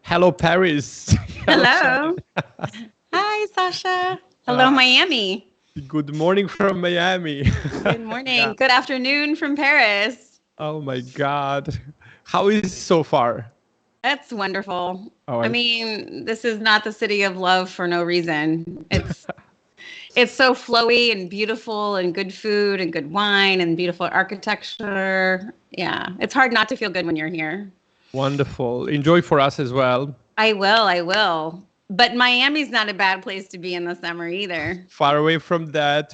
Hello, Paris. Hello, Hello. Shannon. Hi, Sasha. Hello, Uh, Miami. Good morning from Miami. Good Yeah. morning. Good afternoon from Paris. Oh my God. How is it so far? That's wonderful. Oh, I mean, this is not the city of love for no reason. It's so flowy and beautiful and good food and good wine and beautiful architecture. Yeah, it's hard not to feel good when you're here. wonderful. Enjoy for us as well. I will, I will. But Miami's not a bad place to be in the summer either. Far away from that.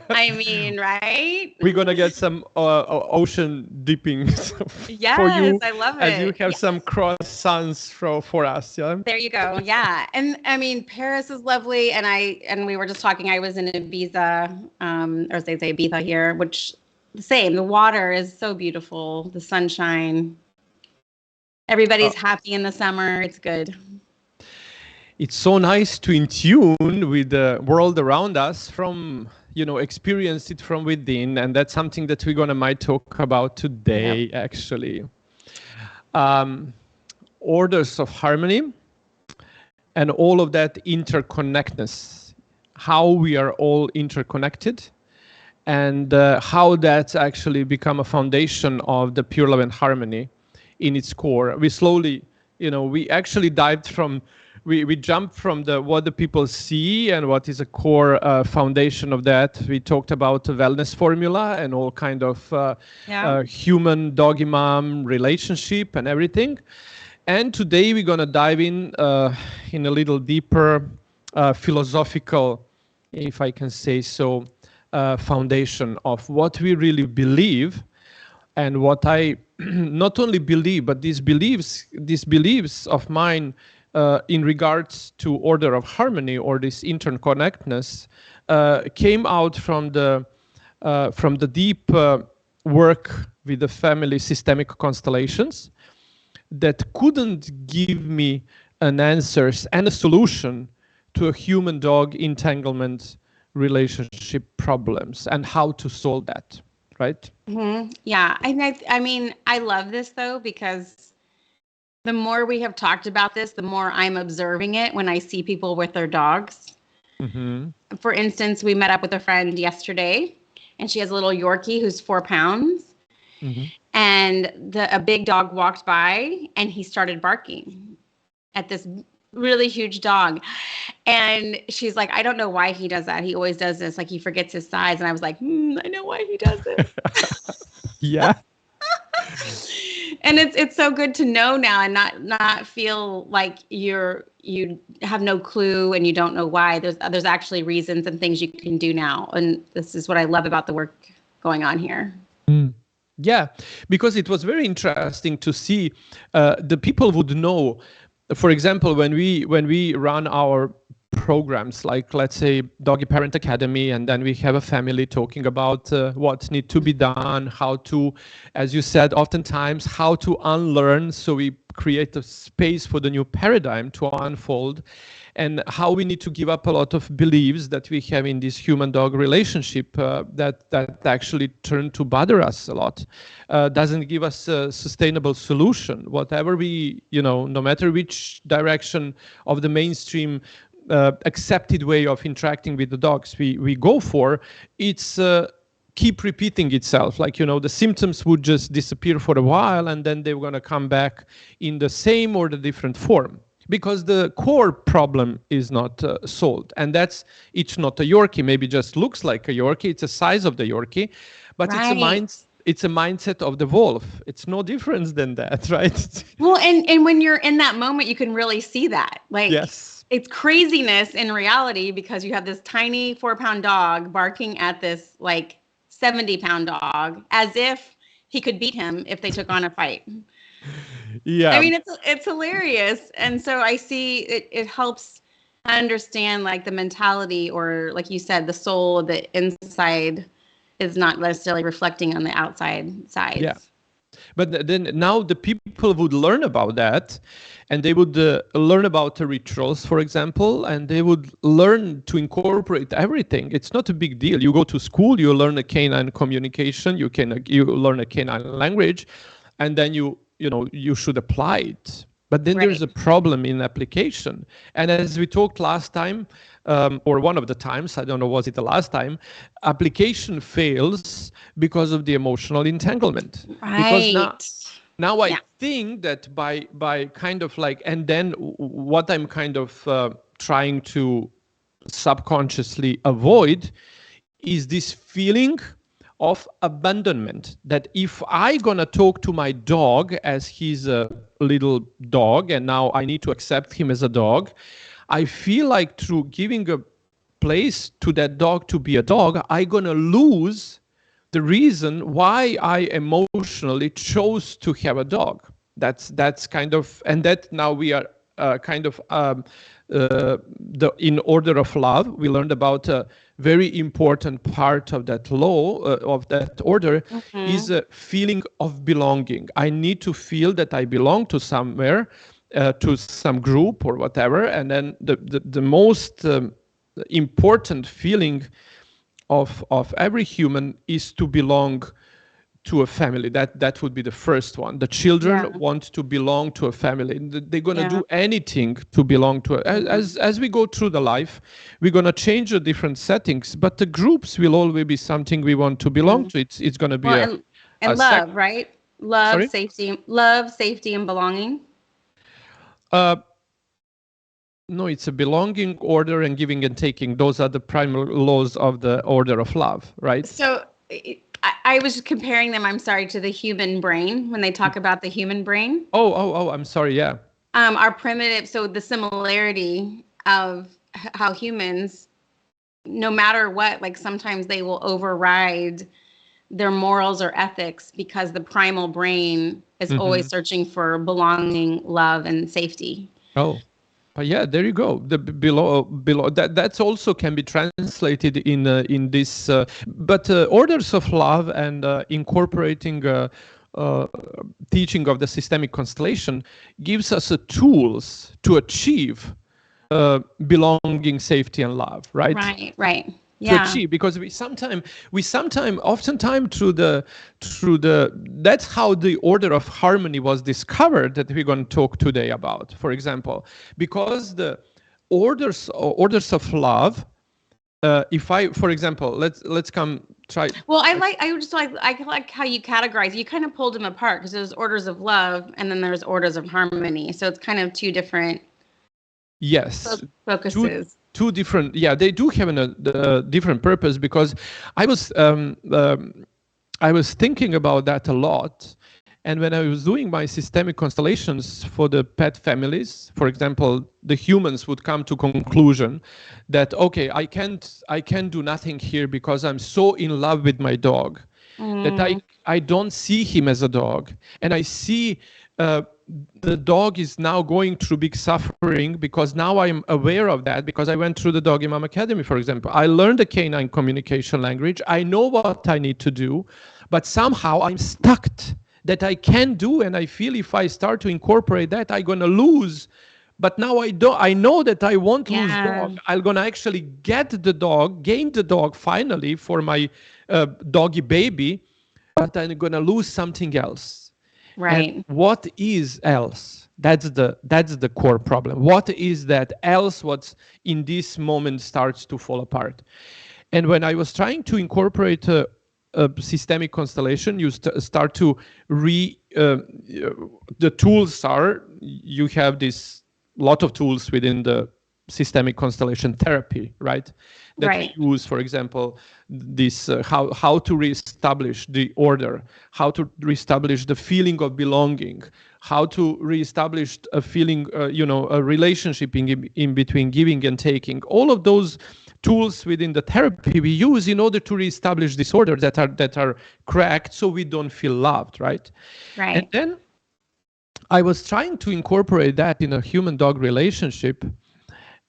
I mean, right? We're gonna get some ocean dipping for Yes, you, I love as you it. have some croissants for us. Yeah. There you go. Yeah. And I mean, Paris is lovely. And we were just talking, I was in Ibiza, or as they say Ibiza here, which the same. The water is so beautiful, the sunshine. Uh, Everybody's happy in the summer. It's good. it's so nice to in tune with the world around us from experience it from within, and that's something that we're gonna might talk about Yep. today actually. um, Orders of harmony and all of that interconnectedness, how we are all interconnected, and how that's actually become a foundation of the pure love and harmony in its core. We slowly, we actually dived from, we jumped from the what the people see and what is a core foundation of that. We talked about the wellness formula and all kind of Yeah. human doggy mom relationship and everything. And today we're gonna dive in a little deeper philosophical, if I can say so, foundation of what we really believe, and what I not only believe, but these beliefs of mine in regards to order of harmony or this interconnectedness came out from the deep work with the family systemic constellations that couldn't give me an answers and a solution to a human dog entanglement relationship problems and how to solve that, right? Yeah. I mean, I love this though, because the more we have talked about this, the more I'm observing it when I see people with their dogs. Mm-hmm. For instance, we met up with a friend yesterday, and she has a little Yorkie who's 4 pounds. Mm-hmm. And a big dog walked by, and he started barking at this really huge dog. And she's like, I don't know why he does that. He always does this. Like, he forgets his size. And I was like, I know why he does this. Yeah. And it's so good to know now, and not feel like you have no clue and you don't know why. There's actually reasons and things you can do now. And this is what I love about the work going on here. Yeah, because it was very interesting to see the people would know. For example, when we run our programs, like let's say Doggy Parent Academy, and then we have a family talking about what need to be done, how to, as you said, oftentimes how to unlearn. So we create a space for the new paradigm to unfold, and how we need to give up a lot of beliefs that we have in this human-dog relationship that actually turn to bother us a lot, doesn't give us a sustainable solution. Whatever we, no matter which direction of the mainstream accepted way of interacting with the dogs we go for, it's keep repeating itself. Like, the symptoms would just disappear for a while, and then they're going to come back in the same or the different form, because the core problem is not solved. And it's not a Yorkie, maybe just looks like a Yorkie, it's the size of the Yorkie, but Right. it's a mindset of the wolf. It's no difference than that, right? Well, and when you're in that moment, you can really see that. Like, Yes. it's craziness in reality, because you have this tiny 4-pound dog barking at this like 70-pound dog as if he could beat him if they took on a fight. I Yeah. mean, it's hilarious. And so I see it helps understand like the mentality, or like you said, the soul, the inside is not necessarily reflecting on the outside Yeah. sides. But then now the people would learn about that, and they would learn about the rituals, for example, and they would learn to incorporate everything. It's not a big deal. You go to school, you learn a canine communication, you learn a canine language, and then you should apply it. But then Right. there's a problem in application. And as we talked last time, or one of the times, I don't know, was it the last time, application fails because of the emotional entanglement. Because Right. now I Yeah. think that by kind of like, and then what I'm kind of trying to subconsciously avoid is this feeling of abandonment, that if I gonna talk to my dog as he's a little dog and now I need to accept him as a dog, I feel like through giving a place to that dog to be a dog, I gonna lose the reason why I emotionally chose to have a dog. That's kind of, and that now we are kind of the in order of love. We learned about a very important part of that law of that order is a feeling of belonging. I need to feel that I belong to somewhere, to some group or whatever, and then the most important feeling of every human is to belong to a family. That would be the first one. The children Yeah. want to belong to a family. They're gonna Yeah. do anything to belong to as we go through the life, we're gonna change the different settings, but the groups will always be something we want to belong to. It's gonna be Well, and love, right? Sorry? Love, safety, and belonging. Uh, no, it's a belonging, order, and giving and taking. Those are the primary laws of the order of love, right? So I was comparing them, I'm sorry, to the human brain when they talk about the human brain. Oh, I'm sorry. Yeah. Our primitive, so the similarity of how humans, no matter what, like sometimes they will override their morals or ethics because the primal brain is always searching for belonging, love, and safety. Oh, but yeah, there you go. The below that's also can be translated in this, but orders of love and incorporating teaching of the systemic constellation gives us tools to achieve belonging, safety, and love. Right. Right. To Yeah. achieve, because oftentimes through the that's how the order of harmony was discovered, that we're going to talk today about, for example, because the orders of love, if I, for example, let's come try. Well, I like how you categorize. You kind of pulled them apart because there's orders of love and then there's orders of harmony. So it's kind of two different focuses. Two different, yeah, they do have a different purpose, because I was thinking about that a lot. And when I was doing my systemic constellations for the pet families, for example, the humans would come to conclusion that, okay, I can't do nothing here because I'm so in love with my dog that I don't see him as a dog. And I see the dog is now going through big suffering, because now I'm aware of that, because I went through the Doggy Mom Academy, for example. I learned the canine communication language. I know what I need to do, but somehow I'm stuck that I can't do, and I feel if I start to incorporate that, I'm gonna lose. But now I know that I won't lose dog. I'm gonna actually gain the dog finally for my doggy baby, but I'm gonna lose something else. Right. And what is else? That's the core problem. What is that else? What's in this moment starts to fall apart? And when I was trying to incorporate a systemic constellation, you start to the tools are, you have this lot of tools within the systemic constellation therapy, right? That we use, for example, this how to reestablish the order, how to reestablish the feeling of belonging, how to reestablish a feeling, a relationship in between giving and taking. All of those tools within the therapy we use in order to reestablish this order that are cracked, so we don't feel loved, right? Right. And then I was trying to incorporate that in a human-dog relationship.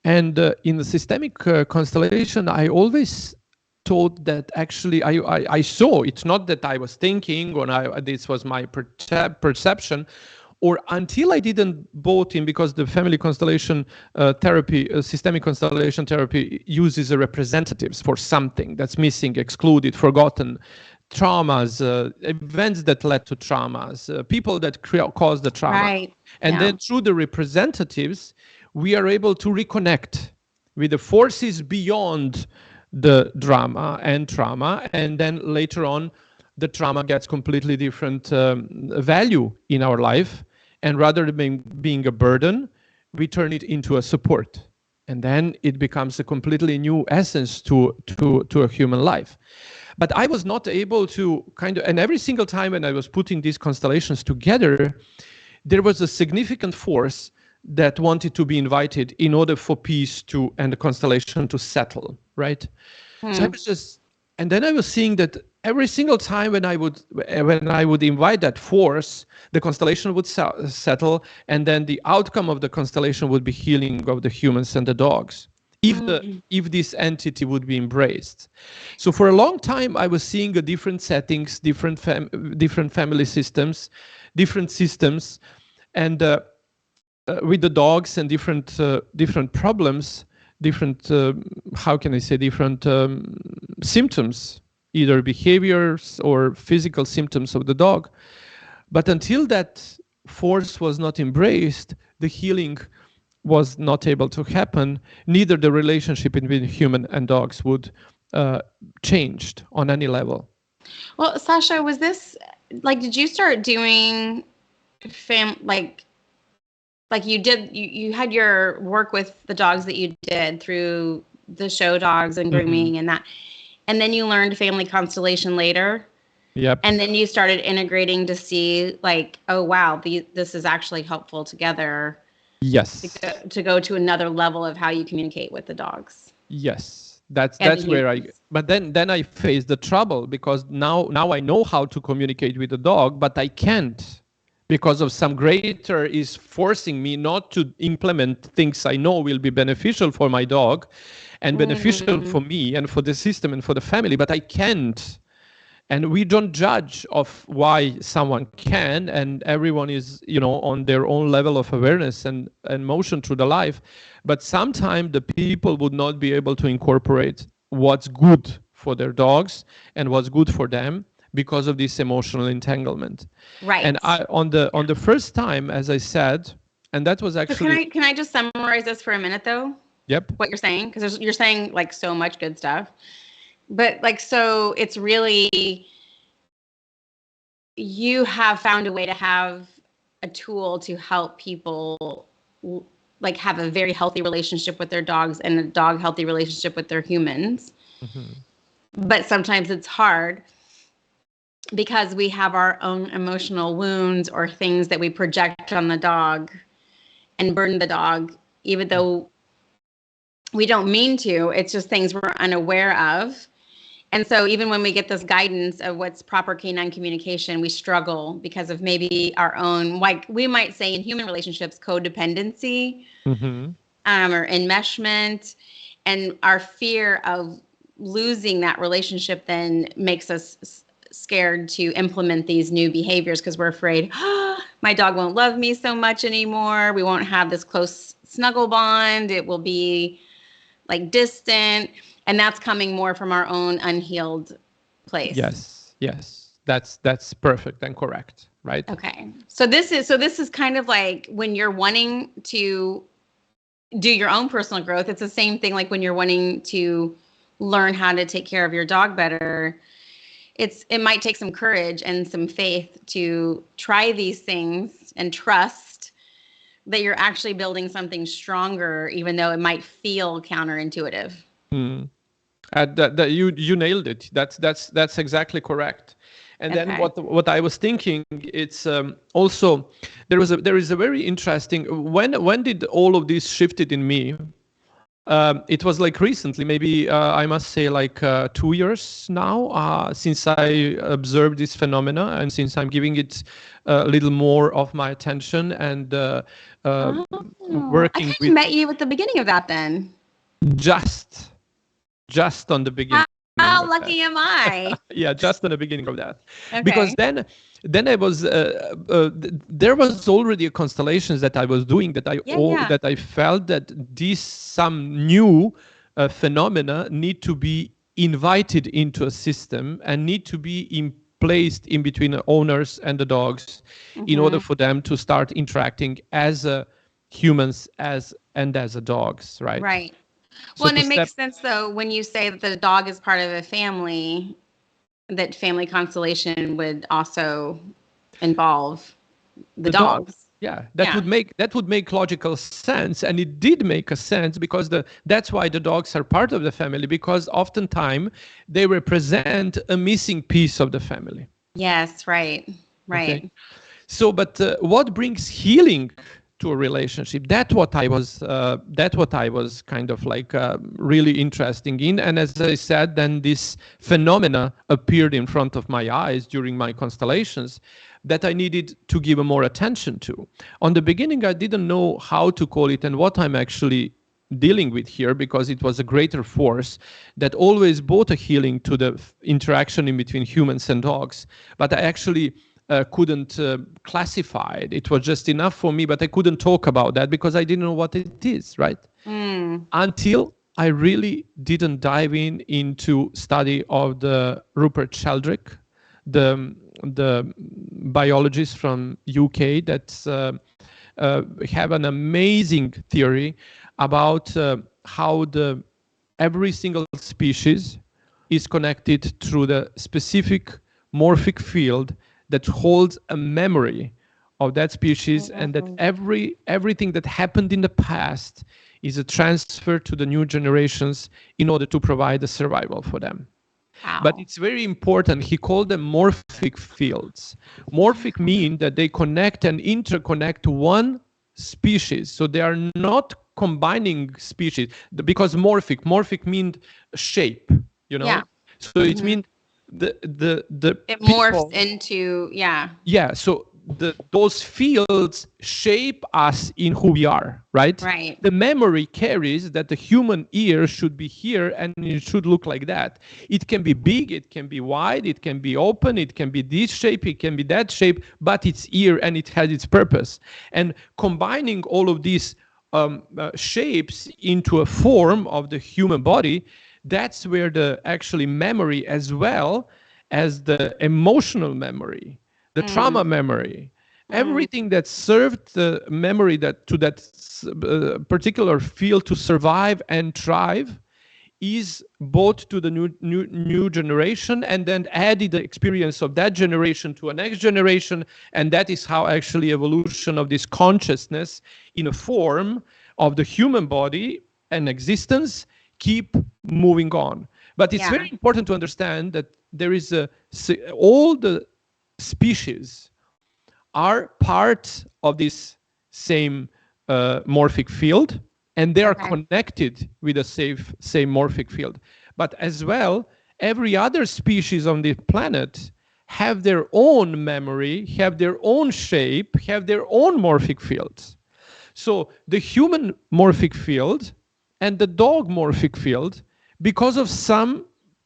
And in the systemic constellation, I always thought that actually I saw, it's not that I was thinking or this was my perception, or until I didn't bought in, because the family constellation therapy, systemic constellation therapy uses representatives for something that's missing, excluded, forgotten, traumas, events that led to traumas, people that caused the trauma. Right. And Yeah. then through the representatives, we are able to reconnect with the forces beyond the drama and trauma. And then later on, the trauma gets completely different value in our life. And rather than being a burden, we turn it into a support. And then it becomes a completely new essence to a human life. But I was not able to and every single time when I was putting these constellations together, there was a significant force that wanted to be invited in order for peace and the constellation to settle, right? So I was just, and then I was seeing that every single time when I would invite that force, the constellation would settle, and then the outcome of the constellation would be healing of the humans and the dogs, if this entity would be embraced. So for a long time, I was seeing a different settings, different family systems, different systems, and with the dogs and different problems, different how can I say, different symptoms, either behaviors or physical symptoms of the dog. But until that force was not embraced, the healing was not able to happen. Neither the relationship between human and dogs would changed on any level. Well, Sasha, was this did you start doing you had your work with the dogs that you did through the show dogs and grooming and that, and then you learned family constellation later? Yep. And then you started integrating to see oh wow, this is actually helpful together. Yes. To go to another level of how you communicate with the dogs. Yes. That's where but then I faced the trouble, because now I know how to communicate with the dog, but I can't, because of some greater is forcing me not to implement things I know will be beneficial for my dog and beneficial for me and for the system and for the family, but I can't. And we don't judge of why someone can, and everyone is, on their own level of awareness and motion through the life. But sometimes the people would not be able to incorporate what's good for their dogs and what's good for them because of this emotional entanglement. Right. And on the first time, as I said, and that was actually. Can I just summarize this for a minute though? Yep. What you're saying, because you're saying so much good stuff. But so it's really, you have found a way to have a tool to help people have a very healthy relationship with their dogs and a dog healthy relationship with their humans. But sometimes it's hard because we have our own emotional wounds or things that we project on the dog and burden the dog, even though we don't mean to. It's just things we're unaware of. And so even when we get this guidance of what's proper canine communication, we struggle because of maybe our own, we might say in human relationships, codependency or enmeshment. And our fear of losing that relationship then makes us scared to implement these new behaviors because we're afraid, my dog won't love me so much anymore. We won't have this close snuggle bond. It will be distant. And that's coming more from our own unhealed place. Yes. That's perfect and correct, right? Okay. So this is kind of when you're wanting to do your own personal growth. It's the same thing when you're wanting to learn how to take care of your dog better. It might take some courage and some faith to try these things and trust that you're actually building something stronger, even though it might feel counterintuitive. You nailed it. That's exactly correct. And Okay. then what I was thinking, it's also there is a very interesting, when did all of this shifted in me? It was recently, maybe I must say 2 years now, since I observed this phenomena and since I'm giving it a little more of my attention and working I met you at the beginning of that then. Just on the beginning. How lucky am I? Yeah, just on the beginning of that. Okay. Because then I was there was already a constellations that I was doing that I felt that some new phenomena need to be invited into a system and need to be placed in between the owners and the dogs in order for them to start interacting as humans as a dogs, right? Right. So Well, and to it step makes sense though when you say that the dog is part of a family, that family constellation would also involve the the dog. dogs. Yeah, Yeah. that would make logical sense, and it did make a sense because that's why the dogs are part of the family, because oftentimes they represent a missing piece of the family. Yes, right. Okay. Right. So, but what brings healing to a relationship? That's what I was kind of like really interesting in. And as I said, then this phenomena appeared in front of my eyes during my constellations that I needed to give more attention to. On the beginning, I didn't know how to call it and what I'm actually dealing with here, because it was a greater force that always brought a healing to the interaction in between humans and dogs. But I actually couldn't classify it. It was just enough for me, but I couldn't talk about that because I didn't know what it is, right? Until I really didn't dive into study of the Rupert Sheldrake, the biologist from UK that have an amazing theory about how every single species is connected through the specific morphic field that holds a memory of that species, and that everything that happened in the past is a transfer to the new generations in order to provide a survival for them. Wow. But it's very important. He called them morphic fields. Morphic mean that they connect and interconnect one species. So they are not combining species, because morphic means shape, you know? Yeah. So it means the It people, morphs into, yeah. yeah, so those fields shape us in who we are, right? Right. The memory carries that the human ear should be here and it should look like that. It can be big, it can be wide, it can be open, it can be this shape, it can be that shape, but it's ear and it has its purpose. And combining all of these shapes into a form of the human body, that's where the actually memory, as well as the emotional memory, the trauma memory, everything that served the memory that to that particular field to survive and thrive, is brought to the new generation, and then added the experience of that generation to a next generation. And that is how actually evolution of this consciousness in a form of the human body and existence keep moving on. But it's very important to understand that there is all the species are part of this same morphic field, and they are connected with the same morphic field. But as well, every other species on the planet have their own memory, have their own shape, have their own morphic fields. So the human morphic field and the dog morphic field, because of some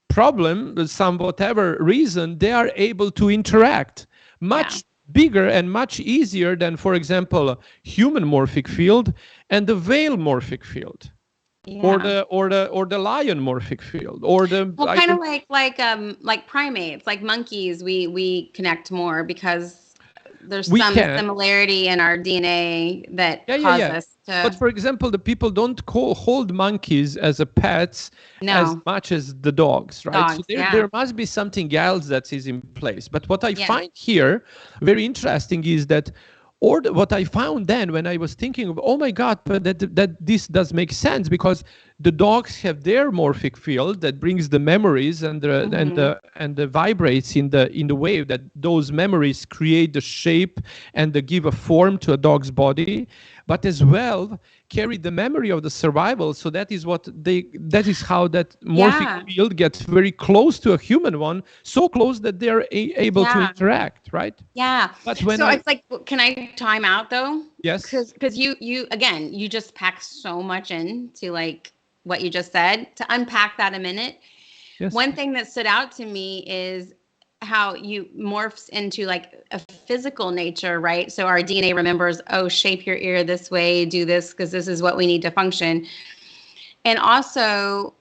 problem, some whatever reason, they are able to interact much bigger and much easier than, for example, a human morphic field and the whale morphic field, or the lion morphic field, or the kind of like primates, like monkeys. We connect more because there's some similarity in our DNA that causes us to. But for example, the people don't hold monkeys as a pets as much as the dogs, right? So there must be something else that is in place. But what I find here very interesting is that, or what I found then when I was thinking of, oh my God, but that this does make sense, because the dogs have their morphic field that brings the memories and the vibrates in the wave, that those memories create the shape and they give a form to a dog's body, but as well carry the memory of the survival. So that is how that morphic field gets very close to a human one, so close that they are able to interact, right? Yeah. But when it's like, can I time out though? Yes. Because you again, you just packed so much into like what you just said. To unpack that a minute, one thing that stood out to me is how you morphs into like a physical nature, right? So our DNA remembers, oh, shape your ear this way, do this because this is what we need to function. And also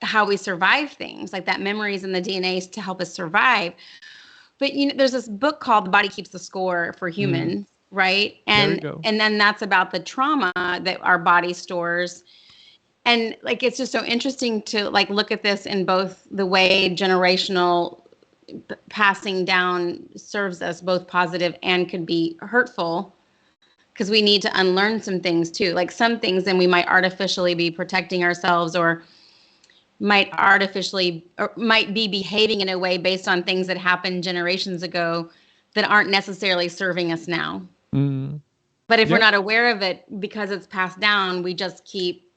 how we survive things, like that memories and the DNA to help us survive. But there's this book called The Body Keeps the Score for humans, right? There you And go. and then that's about the trauma that our body stores. And like it's just so interesting to like look at this in both the way generational passing down serves us both positive and could be hurtful, because we need to unlearn some things too. Like some things then we might artificially be protecting ourselves, or might be behaving in a way based on things that happened generations ago that aren't necessarily serving us now. Mm. But if we're Yeah, not aware of it because it's passed down, we just keep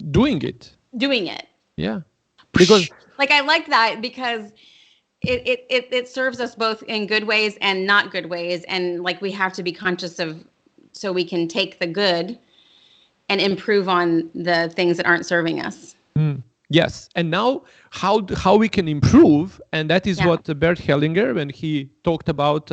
doing it. doing it. Yeah, because Like I like that because it serves us both in good ways and not good ways. And like we have to be conscious of, so we can take the good and improve on the things that aren't serving us. yes, and now how we can improve, and that is Yeah. what Bert Hellinger, when he talked about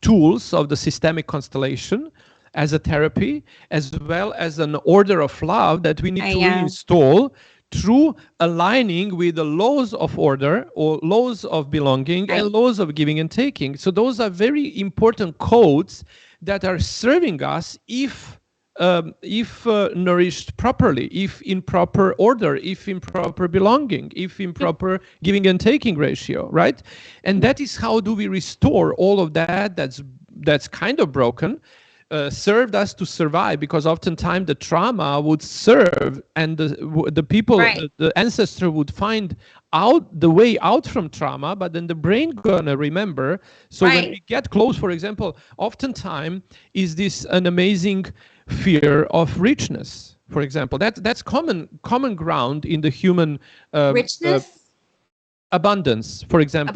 tools of the systemic constellation as a therapy, as well as an order of love that we need to reinstall through aligning with the laws of order or laws of belonging and laws of giving and taking. So those are very important codes that are serving us if nourished properly, if in proper order, if in proper belonging, if in proper giving and taking ratio, right? And that is how do we restore all of that that's kind of broken, served us to survive, because oftentimes the trauma would serve, and the people, the ancestor would find out the way out from trauma, but then the brain gonna remember. So when we get close, for example, oftentimes is this an amazing fear of richness, for example. That's common ground in the human Richness? Abundance, for example.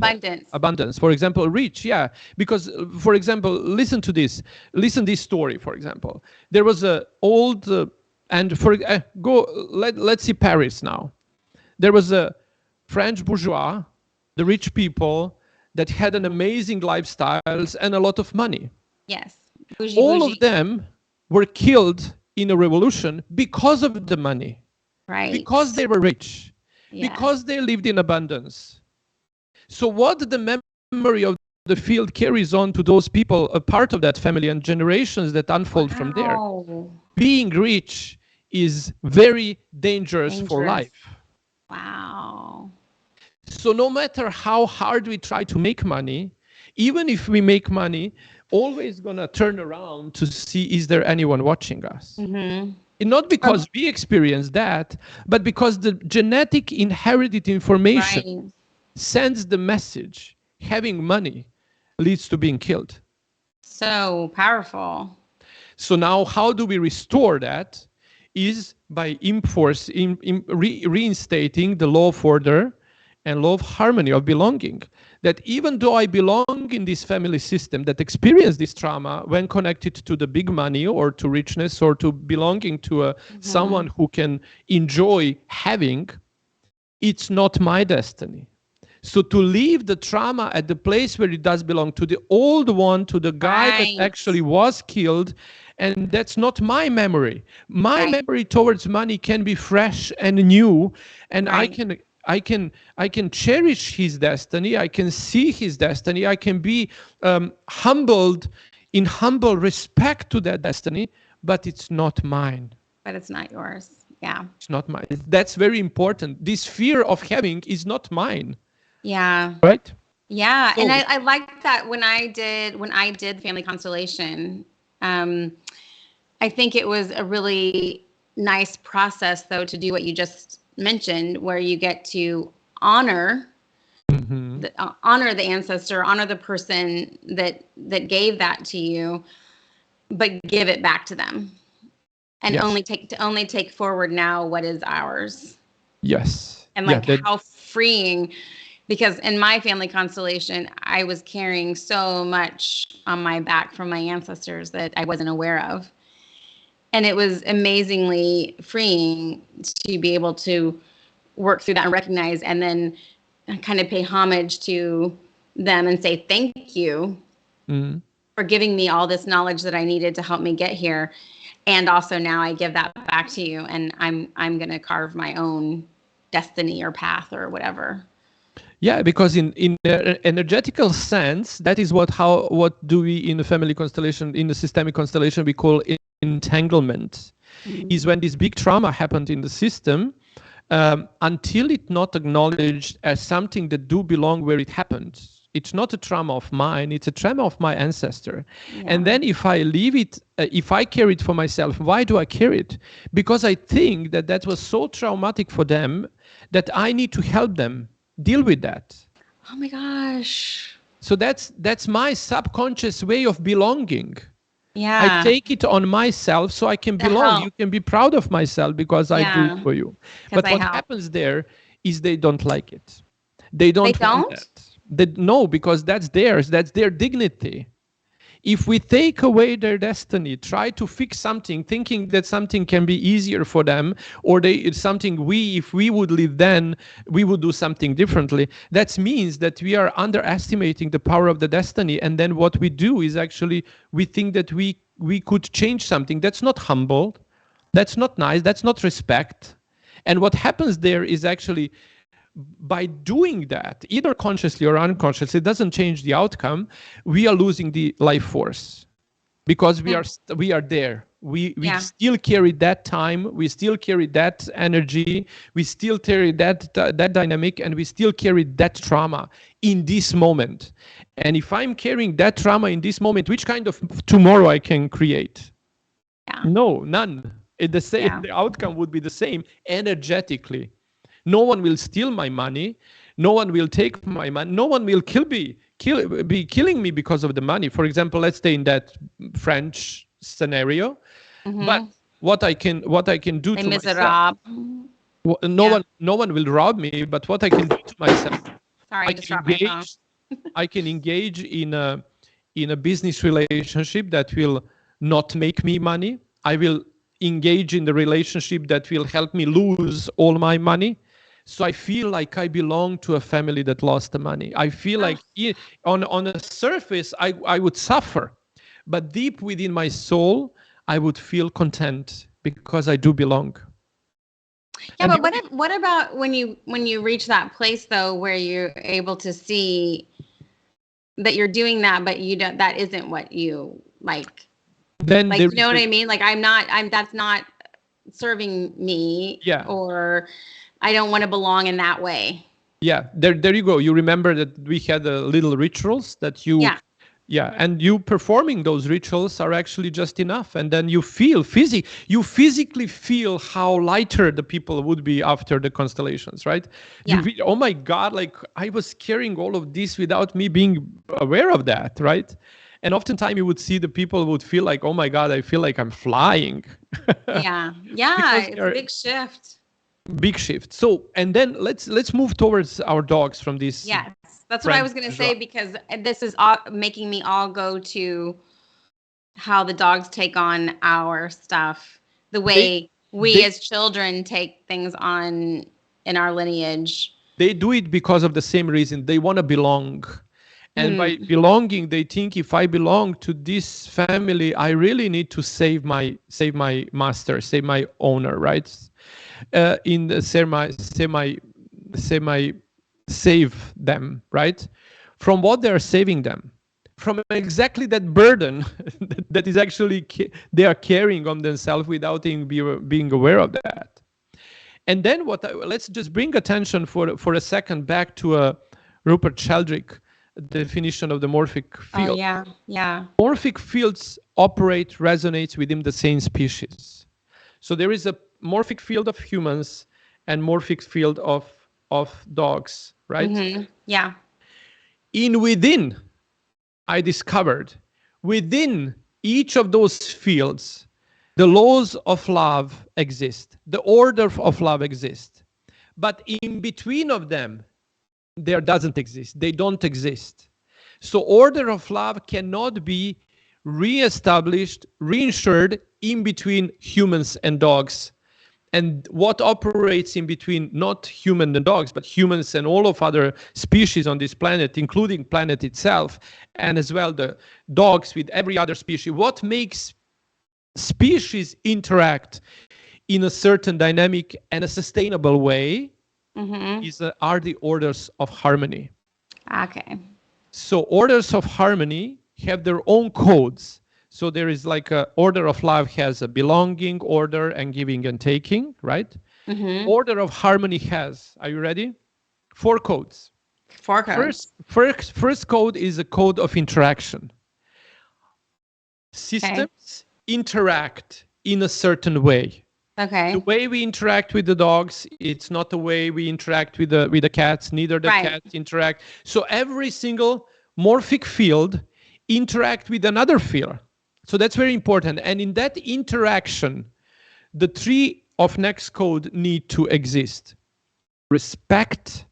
Abundance, for example. Rich, yeah. Because, for example, listen to this. Listen this story, for example. There was a old, let's see Paris now. There was a French bourgeois, the rich people that had an amazing lifestyles and a lot of money. Yes. All of them were killed in a revolution because of the money. Right. Because they were rich. Because they lived in abundance. So what the memory of the field carries on to those people, a part of that family and generations that unfold from there. Being rich is very dangerous for life. Wow. So no matter how hard we try to make money, even if we make money, always gonna turn around to see, is there anyone watching us? And not because we experience that, but because the genetic inherited information sends the message, having money leads to being killed. So powerful. So now how do we restore that? Is by reinstating the law of order and law of harmony, of belonging. That even though I belong in this family system that experienced this trauma when connected to the big money or to richness or to belonging to someone who can enjoy having, it's not my destiny. So to leave the trauma at the place where it does belong, to the old one, to the guy that actually was killed, and that's not my memory. My memory towards money can be fresh and new, and I can cherish his destiny. I can see his destiny. I can be humbled in humble respect to that destiny, but it's not mine. But it's not yours. Yeah. It's not mine. That's very important. This fear of having is not mine. Yeah. Right? Yeah. So, and I like that when I did family constellation, I think it was a really nice process though to do what you just mentioned, where you get to honor honor the ancestor, honor the person that gave that to you, but give it back to them. And only take forward now what is ours. Yes. And like how freeing, because in my family constellation, I was carrying so much on my back from my ancestors that I wasn't aware of. And it was amazingly freeing to be able to work through that and recognize, and then kind of pay homage to them and say thank you for giving me all this knowledge that I needed to help me get here. And also now I give that back to you, and I'm going to carve my own destiny or path or whatever. Yeah, because in the energetical sense, that is what do we in the family constellation, in the systemic constellation, we call entanglement. Is when this big trauma happened in the system, until it's not acknowledged as something that do belong where it happened. It's not a trauma of mine, it's a trauma of my ancestor. Yeah. And then if I leave it, if I carry it for myself, why do I carry it? Because I think that was so traumatic for them that I need to help them deal with that. Oh my gosh. So that's my subconscious way of belonging. Yeah. I take it on myself so I can belong. You can be proud of myself because I do it for you. But what happens there is they don't like it. They don't want that. No, because that's theirs. That's their dignity. If we take away their destiny, try to fix something, thinking that something can be easier for them, or it's something if we would live then, we would do something differently. That means that we are underestimating the power of the destiny. And then what we do is actually, we think that we could change something. That's not humble. That's not nice. That's not respect. And what happens there is actually, by doing that, either consciously or unconsciously, it doesn't change the outcome. We are losing the life force because we are there. We still carry that time. We still carry that energy. We still carry that dynamic, and we still carry that trauma in this moment. And if I'm carrying that trauma in this moment, which kind of tomorrow I can create? Yeah. No, none. The outcome would be the same energetically. No one will steal my money. No one will take my money. No one will be killing me because of the money. For example, let's stay in that French scenario. Mm-hmm. But what I can do to myself. No one will rob me. But what I can do to myself. I can engage in a business relationship that will not make me money. I will engage in the relationship that will help me lose all my money. So I feel like I belong to a family that lost the money. I feel like on the surface, I would suffer. But deep within my soul, I would feel content because I do belong. Yeah, but what about when you reach that place, though, where you're able to see that you're doing that, but that isn't what you like. Then you know what I mean? Like that's not serving me. Yeah. Or I don't want to belong in that way. Yeah, there you go. You remember that we had little rituals that you. Yeah, and you performing those rituals are actually just enough, and then you feel physically feel how lighter the people would be after the constellations, right? Yeah. Oh my God, like I was carrying all of this without me being aware of that, right? And oftentimes you would see the people would feel like, oh my God, I feel like I'm flying. Yeah, it's a big shift. Big shift. So, and then let's move towards our dogs from this. Yes, that's what I was going to say, because this is making me all go to how the dogs take on our stuff, the way we as children take things on in our lineage. They do it because of the same reason. They want to belong. And by belonging, they think if I belong to this family, I really need to save my master, save my owner, right? In the save them, right? From what they are saving them, from exactly that burden that is actually they are carrying on themselves without being aware of that. And then let's just bring attention for a second back to Rupert Sheldrake definition of the morphic field. Oh, yeah. Morphic fields resonate within the same species. So there is a morphic field of humans and morphic field of dogs, right? Mm-hmm. Yeah. Within, I discovered, within each of those fields, the laws of love exist. The order of love exists. But in between of them, there doesn't exist. They don't exist. So order of love cannot be reestablished, reinsured in between humans and dogs. And what operates in between not human and dogs, but humans and all of other species on this planet, including planet itself, and as well the dogs with every other species. What makes species interact in a certain dynamic and a sustainable way are the orders of harmony. Okay. So orders of harmony have their own codes. So there is like a order of love has a belonging, order, and giving and taking, right? Order of harmony has, are you ready? 4 codes. 4 codes. First code is a code of interaction. Okay. Systems interact in a certain way. Okay. The way we interact with the dogs, it's not the way we interact with the cats. Neither the Right. cats interact. So every single morphic field interact with another field. So that's very important. And in that interaction, the 3 of next code need to exist: respect,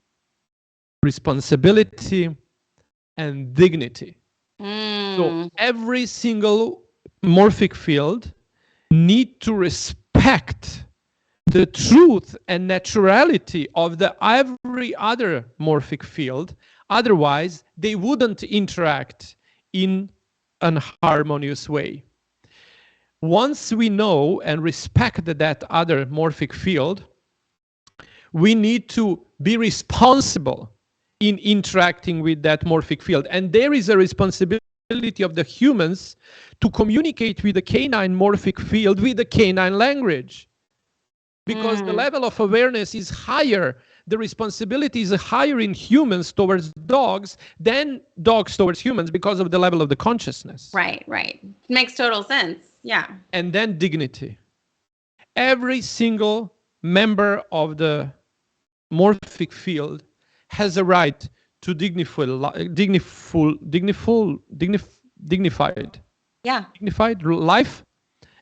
responsibility, and dignity. So every single morphic field need to respect the truth and naturality of every other morphic field. Otherwise, they wouldn't interact in an harmonious way. Once we know and respect that other morphic field, we need to be responsible in interacting with that morphic field. And there is a responsibility of the humans to communicate with the canine morphic field with the canine language. Because the level of awareness is higher, the responsibility is higher in humans towards dogs than dogs towards humans because of the level of the consciousness. Right. Makes total sense. Yeah. And then dignity. Every single member of the morphic field has a right to dignified life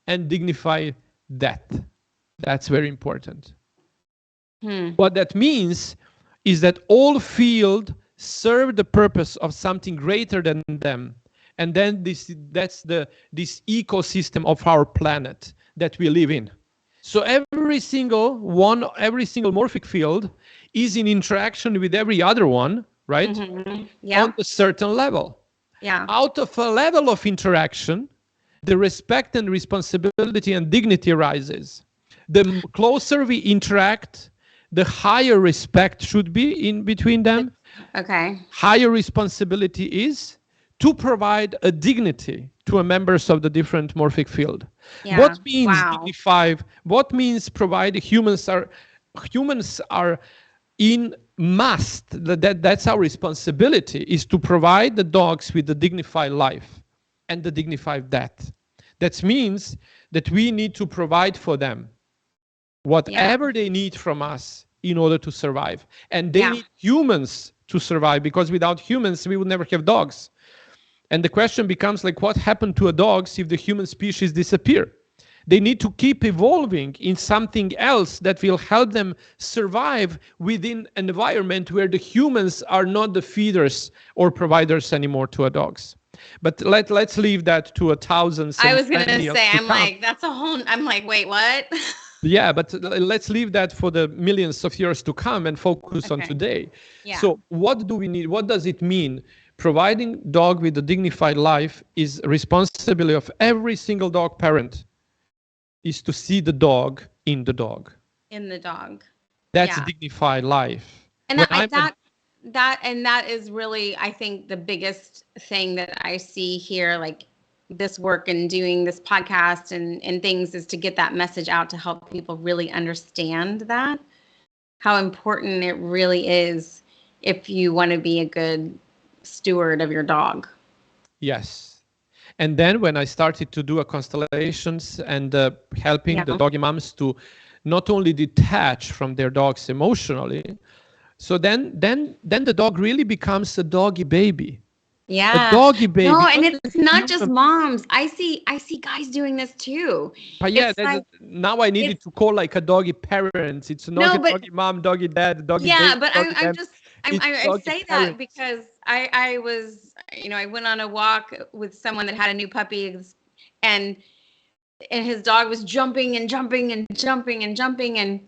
and dignified death. That's very important. What that means is that all fields serve the purpose of something greater than them. And then that's this ecosystem of our planet that we live in. So every single morphic field is in interaction with every other one, right? Yeah. On a certain level. Yeah. Out of a level of interaction, the respect and responsibility and dignity arises. The closer we interact, the higher respect should be in between them. Okay. Higher responsibility is to provide a dignity to members of the different morphic field. Yeah. What means Wow. dignify? What means provide? Humans are in must. That's our responsibility, is to provide the dogs with the dignified life and the dignified death. That means that we need to provide for them whatever they need from us in order to survive. And they need humans to survive, because without humans, we would never have dogs. And the question becomes like, what happened to dogs if the human species disappear? They need to keep evolving in something else that will help them survive within an environment where the humans are not the feeders or providers anymore to dogs. But let's leave that to 1,000. I was going to say, I'm like, that's a whole, I'm like, wait, what? Yeah, but let's leave that for the millions of years to come and focus on today. Yeah. So what do we need? What does it mean? Providing dog with a dignified life is responsibility of every single dog parent, is to see the dog in the dog. In the dog. That's a dignified life. And that is really, I think, the biggest thing that I see here, like this work and doing this podcast and things, is to get that message out to help people really understand that, how important it really is if you want to be a good steward of your dog. Yes. And then when I started to do constellations and helping the doggy moms to not only detach from their dogs emotionally, so then the dog really becomes a doggy baby. Yeah. A doggy baby. No, and it's not just moms. I see guys doing this too. But yeah, now I needed to call like a doggy parent. It's not a doggy mom, doggy dad, doggy baby. Yeah, but I say parents. that because I was, I went on a walk with someone that had a new puppy, and his dog was jumping and jumping and jumping and jumping, and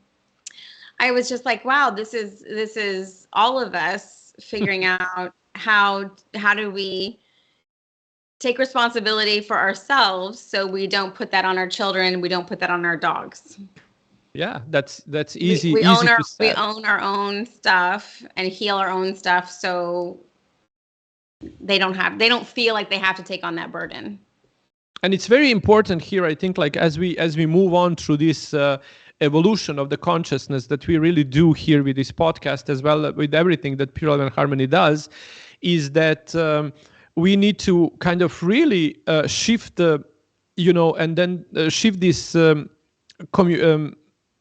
I was just like, wow, this is all of us figuring out how do we take responsibility for ourselves so we don't put that on our children, we don't put that on our dogs. Yeah, that's We, easy we own easy our to we set. own our own stuff and heal our own stuff, so they don't feel like they have to take on that burden. And it's very important here, I think, like as we move on through this evolution of the consciousness that we really do here with this podcast, as well with everything that Pure Love and Harmony does, is that we need to kind of really shift the, and then shift this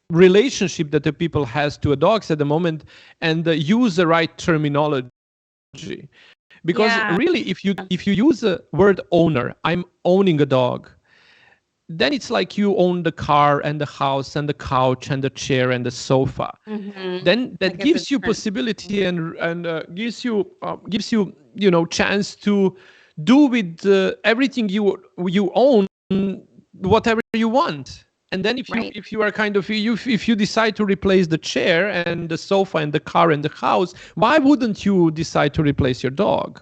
relationship that the people has to a dogs at the moment, and use the right terminology. Because Yeah. really, if you use the word owner, I'm owning a dog, then it's like you own the car and the house and the couch and the chair and the sofa. Then that Like it's a gives you different. possibility and gives you chance to do with everything you own whatever you want. And then if you Right. if you are kind of if you decide to replace the chair and the sofa and the car and the house, why wouldn't you decide to replace your dog?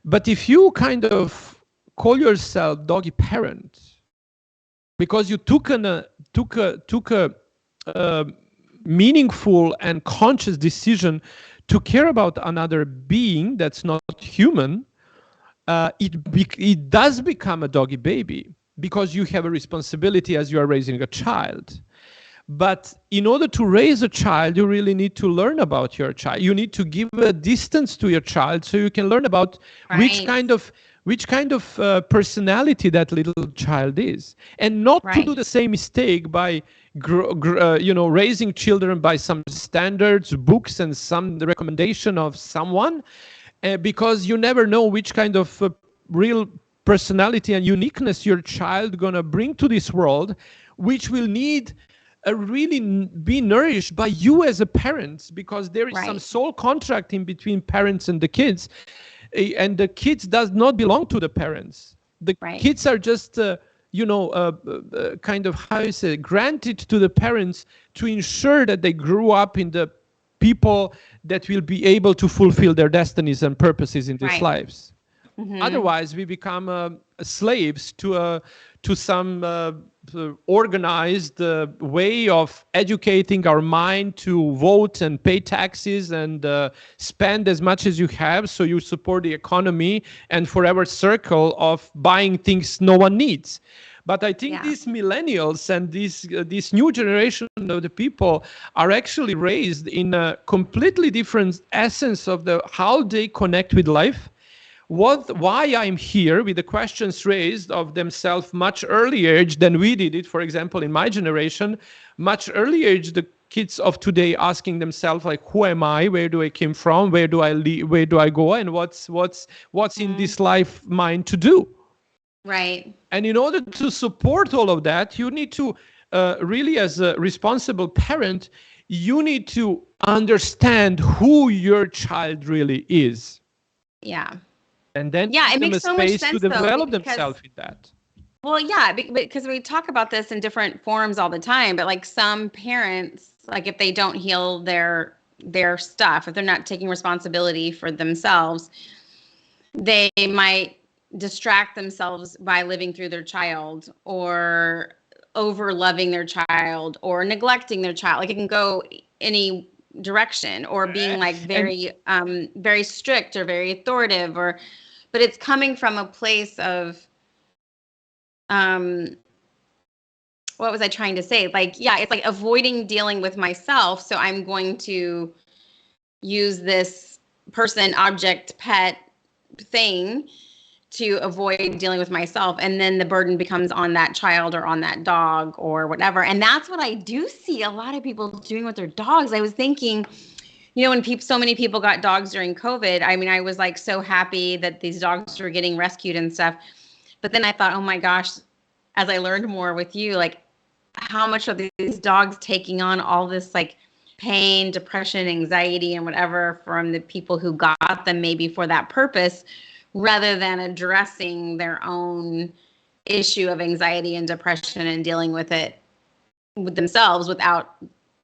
But if you kind of call yourself doggy parent because you took a meaningful and conscious decision to care about another being that's not human, it does become a doggy baby because you have a responsibility as you are raising a child. But in order to raise a child, you really need to learn about your child. You need to give a distance to your child so you can learn about which Right. kind of personality that little child is, and not to Right. do the same mistake by raising children by some standards, books, and some recommendation of someone, because you never know which kind of real personality and uniqueness your child gonna bring to this world, which will need really be nourished by you as a parent, because there is some Right. soul contract in between parents and the kids, and the kids does not belong to the parents. The Right. kids are just kind of, how you say, granted to the parents to ensure that they grew up in the people that will be able to fulfill their destinies and purposes in these Right. lives. Otherwise, we become slaves to some organized way of educating our mind to vote and pay taxes and spend as much as you have, so you support the economy and forever circle of buying things no one needs. But I think Yeah. these millennials and this new generation of the people are actually raised in a completely different essence of how they connect with life. Why I'm here, with the questions raised of themselves much earlier age than we did it. For example, in my generation, much earlier age, the kids of today asking themselves, like, who am I? Where do I came from? Where do I where do I go? And what's in this life mine to do? Right. And in order to support all of that, you need to really, as a responsible parent, you need to understand who your child really is. Yeah. And then Yeah, give it them a makes so much space to sense though, develop because themselves in that. well, yeah, because we talk about this in different forms all the time, but like some parents, like if they don't heal their stuff, if they're not taking responsibility for themselves, they might distract themselves by living through their child or over loving their child or neglecting their child. Like it can go any direction, or being like And very strict or very authoritative, but it's coming from a place of um what was I trying to say? Like, yeah, it's like avoiding dealing with myself. So I'm going to use this person, object, pet thing to avoid dealing with myself. And then the burden becomes on that child or on that dog or whatever. And that's what I do see a lot of people doing with their dogs. I was thinking, when so many people got dogs during COVID, I mean, I was like so happy that these dogs were getting rescued and stuff. But then I thought, oh my gosh, as I learned more with you, like how much are these dogs taking on all this like pain, depression, anxiety, and whatever from the people who got them maybe for that purpose, rather than addressing their own issue of anxiety and depression and dealing with it with themselves without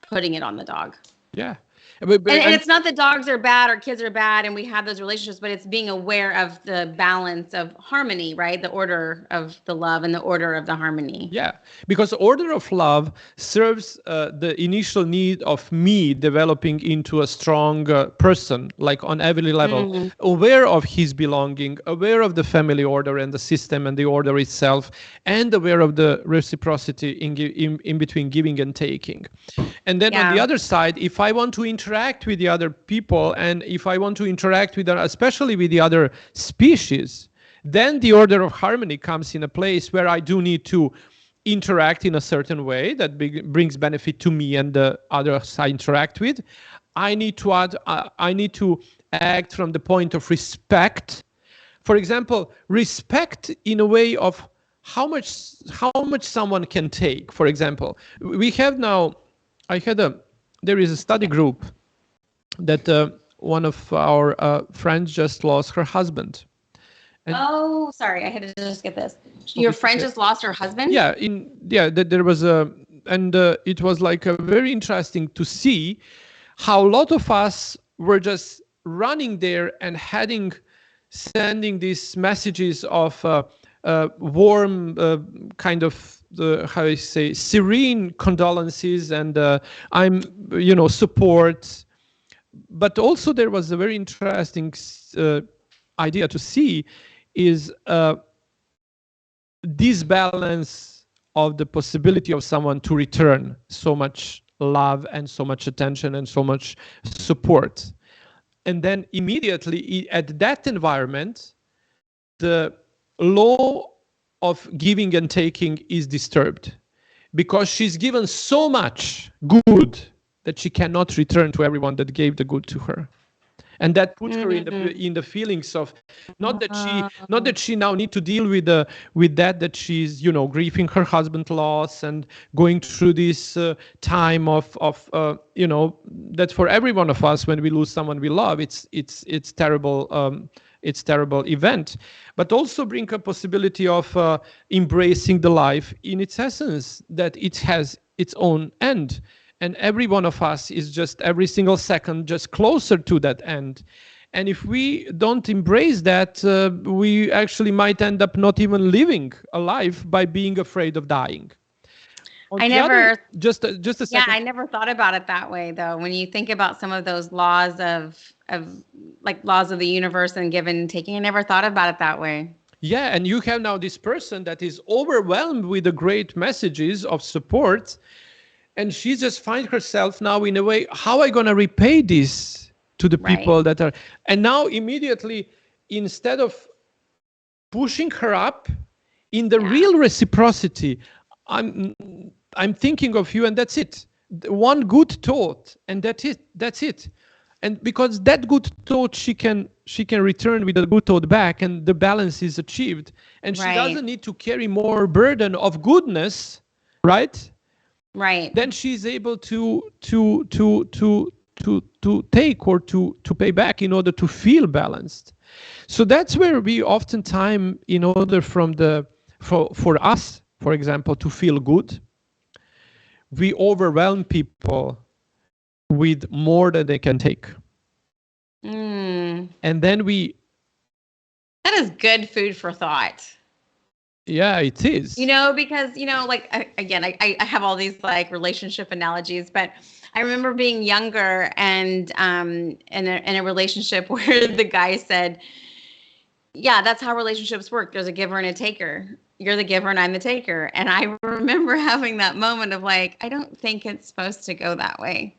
putting it on the dog. yeah. And it's not that dogs are bad or kids are bad and we have those relationships, but it's being aware of the balance of harmony, right? The order of the love and the order of the harmony. Yeah, because order of love serves the initial need of me developing into a strong person, like on every level, aware of his belonging, aware of the family order and the system and the order itself, and aware of the reciprocity in between giving and taking. And then on the other side, if I want to interact with the other people, and if I want to interact with, especially with the other species, then the order of harmony comes in a place where I do need to interact in a certain way that brings benefit to me and the others I interact with. I need to act from the point of respect. For example, respect in a way of how much someone can take. For example, we have now, there is a study group that one of our friends just lost her husband. Oh, sorry, I had to just get this. Your friend just lost her husband? Yeah, there was it was like very interesting to see how a lot of us were just running there and sending these messages of warm kind of how I say serene condolences and support. But also there was a very interesting idea to see is this balance of the possibility of someone to return so much love and so much attention and so much support. And then immediately at that environment, the law of giving and taking is disturbed because she's given so much good that she cannot return to everyone that gave the good to her. And that puts her in the feelings of not that she now need to deal with that she's grieving her husband loss and going through this time of that for every one of us when we lose someone we love it's terrible. It's terrible event, but also bring a possibility of embracing the life in its essence, that it has its own end. And every one of us is just every single second just closer to that end. And if we don't embrace that, we actually might end up not even living a life by being afraid of dying. Just a second. Yeah, I never thought about it that way, though. When you think about some of those laws of like laws of the universe and give and taking, I never thought about it that way. Yeah, and you have now this person that is overwhelmed with the great messages of support. And she just finds herself now in a way, how am I going to repay this to the people that are... And now immediately, instead of pushing her up in the real reciprocity, I'm thinking of you and that's it. One good thought and that's it. And because that good thought, she can return with a good thought back and the balance is achieved. And she doesn't need to carry more burden of goodness, right? Right. Then she's able to take or to pay back in order to feel balanced. So that's where we oftentimes, in order for us, for example, to feel good, we overwhelm people with more than they can take. And then that is good food for thought. Yeah, it is. Because, like, again, I have all these like relationship analogies, but I remember being younger and in a relationship where the guy said, yeah, that's how relationships work. There's a giver and a taker. You're the giver and I'm the taker. And I remember having that moment of like, I don't think it's supposed to go that way.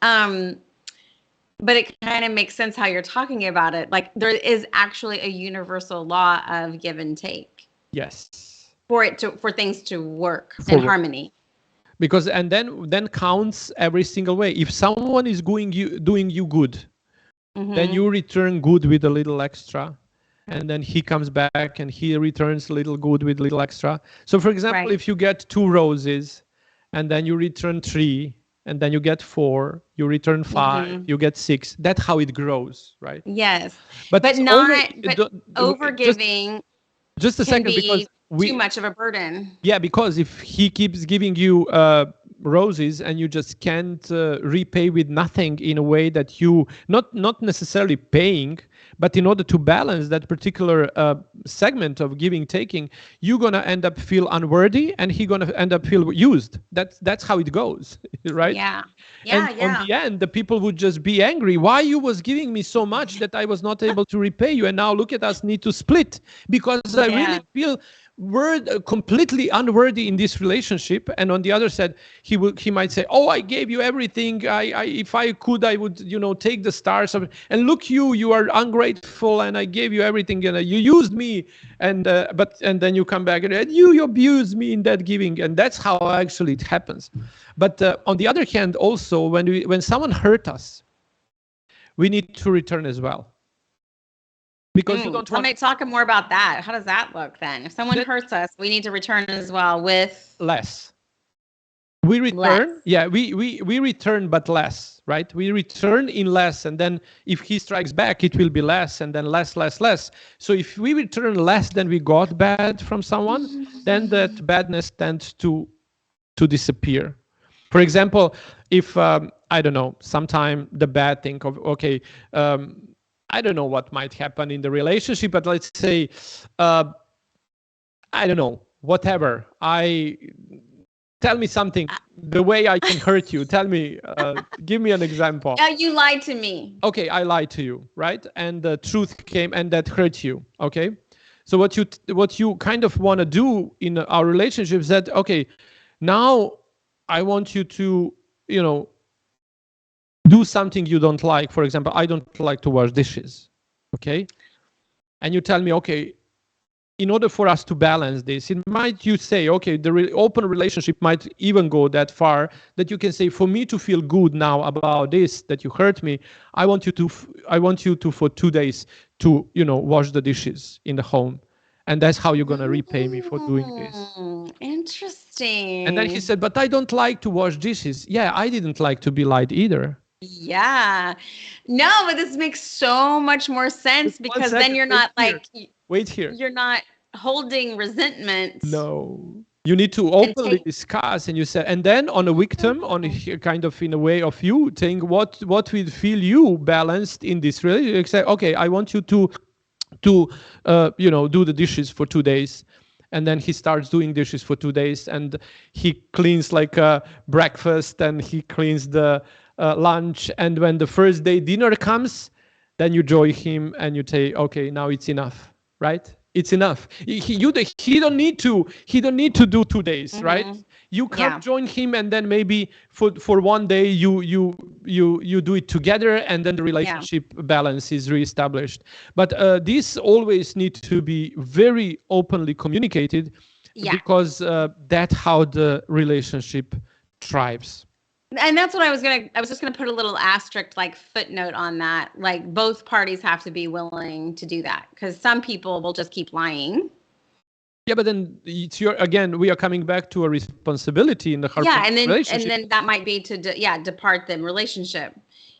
But it kind of makes sense how you're talking about it. Like there is actually a universal law of give and take. Yes. For things to work in harmony. Because and then counts every single way. If someone is doing you good, then you return good with a little extra. And then he comes back and he returns a little good with a little extra. So for example, if you get 2 roses and then you return 3 and then you get 4, you return 5, you get 6. That's how it grows, right? Yes. But not overgiving. Just a second, because too much of a burden. Yeah, because if he keeps giving you roses and you just can't repay with nothing in a way that you not necessarily paying, but in order to balance that particular segment of giving taking, you're gonna end up feel unworthy and he gonna end up feel used. That's how it goes. Right? Yeah. And Yeah. on Yeah. the end, the people would just be angry. Why you was giving me so much that I was not able to repay you, and now look at us need to split because I really Yeah. feel we're completely unworthy in this relationship. And on the other side, he might say, "Oh, I gave you everything. I if I could, I would take the stars of, and look you are ungrateful, and I gave you everything, and you used me, and and then you come back and you abused me in that giving." And that's how actually it happens. But on the other hand, also when someone hurt us, we need to return as well. Because you don't want... Talk more about that. How does that look then? If someone hurts us, we need to return as well with less. We return, less. Yeah, we return, but less, right? We return in less, and then if he strikes back, it will be less, and then less. So if we return less than we got bad from someone, then that badness tends to disappear. For example, if I don't know, sometime the bad thing of I don't know what might happen in the relationship, but let's say, I don't know, whatever. Tell me something, the way I can hurt you. Tell me, give me an example. You lied to me. Okay, I lied to you, right? And the truth came and that hurt you, okay? So what you kind of want to do in our relationship is that, okay, now I want you to, do something you don't like. For example, I don't like to wash dishes, okay? And you tell me, okay, in order for us to balance this, you say, okay, the open relationship might even go that far that you can say, for me to feel good now about this, that you hurt me, I want you to for 2 days to, wash the dishes in the home. And that's how you're going to repay me for doing this. Interesting. And then he said, but I don't like to wash dishes. Yeah, I didn't like to be lied either. Yeah. No, but this makes so much more sense because then you're not wait here. You're not holding resentment. No. You need to openly discuss, and you said, and then on a victim, on a kind of in a way of you saying what will feel you balanced in this relationship. You say, okay, I want you to do the dishes for 2 days. And then he starts doing dishes for 2 days, and he cleans like breakfast, and he cleans the lunch. And when the first day dinner comes, then you join him and you say, okay, now it's enough, right? It's enough. He don't need to do 2 days, right? You can't join him, and then maybe for 1 day you do it together, and then the relationship balance is reestablished. But this always needs to be very openly communicated, because that's how the relationship thrives. And that's what I was just gonna put a little asterisk, like footnote on that. Like both parties have to be willing to do that, because some people will just keep lying. Yeah, but then we are coming back to a responsibility in the relationship. and then that might be to depart the relationship.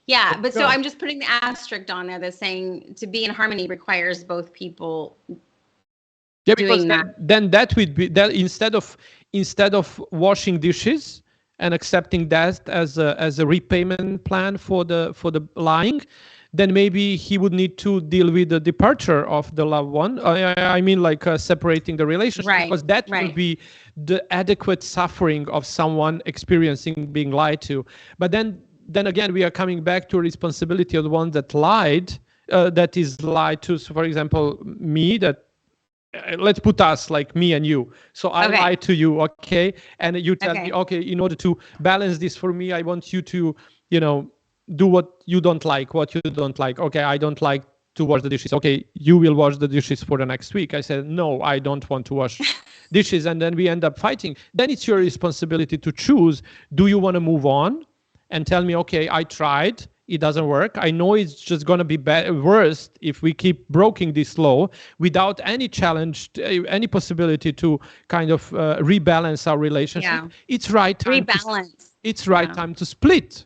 Yeah, but so I'm just putting the asterisk on there that's saying to be in harmony requires both people. Yeah, because then that would be that instead of washing dishes and accepting that as a repayment plan for the lying, then maybe he would need to deal with the departure of the loved one. I mean, like separating the relationship, because that will be the adequate suffering of someone experiencing being lied to. But then again, we are coming back to a responsibility of the one that lied, that is lied to. So, for example, me, that let's put us like me and you. So I lie to you, okay? And you tell me, okay, in order to balance this for me, I want you to, do what you don't like. Okay, I don't like to wash the dishes. Okay, you will wash the dishes for the next week. I said, no, I don't want to wash dishes. And then we end up fighting. Then it's your responsibility to choose. Do you want to move on and tell me, okay, I tried, it doesn't work. I know it's just going to be worse if we keep breaking this law without any challenge, any possibility to kind of rebalance our relationship. Yeah. It's right time time to split.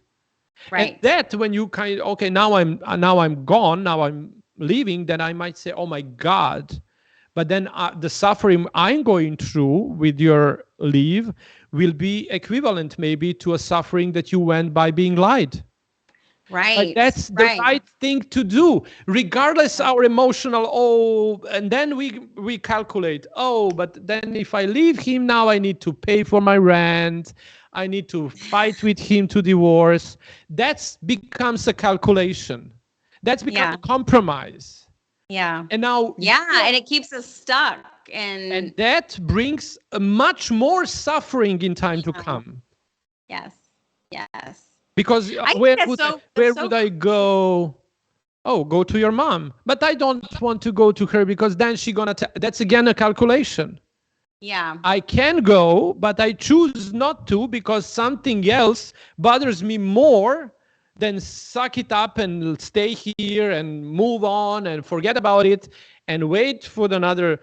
Right. And that when you kind of, okay, now I'm gone, now I'm leaving, then I might say, oh my God, But then the suffering I'm going through with your leave will be equivalent maybe to a suffering that you went by being lied. But Right. that's the right thing to do, regardless our emotional, and then we calculate, but then if I leave him now, I need to pay for my rent. I need to fight with him to divorce. That becomes a calculation. That's become a compromise. Yeah. And now, and it keeps us stuck. And that brings a much more suffering in time to come. Yes. Yes. Because where would I go? Oh, go to your mom. But I don't want to go to her because then she's going to... That's again a calculation. Yeah. I can go, but I choose not to because something else bothers me more than suck it up and stay here and move on and forget about it and wait for another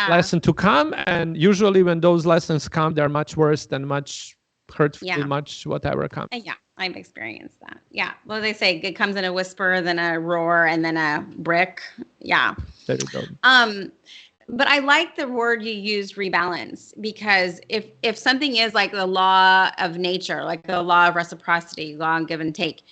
lesson to come. And usually when those lessons come, they're much worse than much hurtful, much whatever comes. Yeah, I've experienced that. Yeah. Well, they say it comes in a whisper, then a roar, and then a brick. Yeah. There you go. But I like the word you used, rebalance, because if something is like the law of nature, like the law of reciprocity, law of give and take,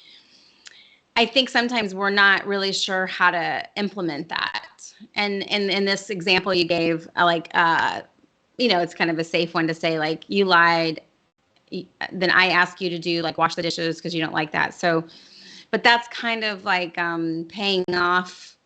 I think sometimes we're not really sure how to implement that. And in this example you gave, it's kind of a safe one to say, like, you lied, then I ask you to do, like, wash the dishes because you don't like that. So, but that's kind of like paying off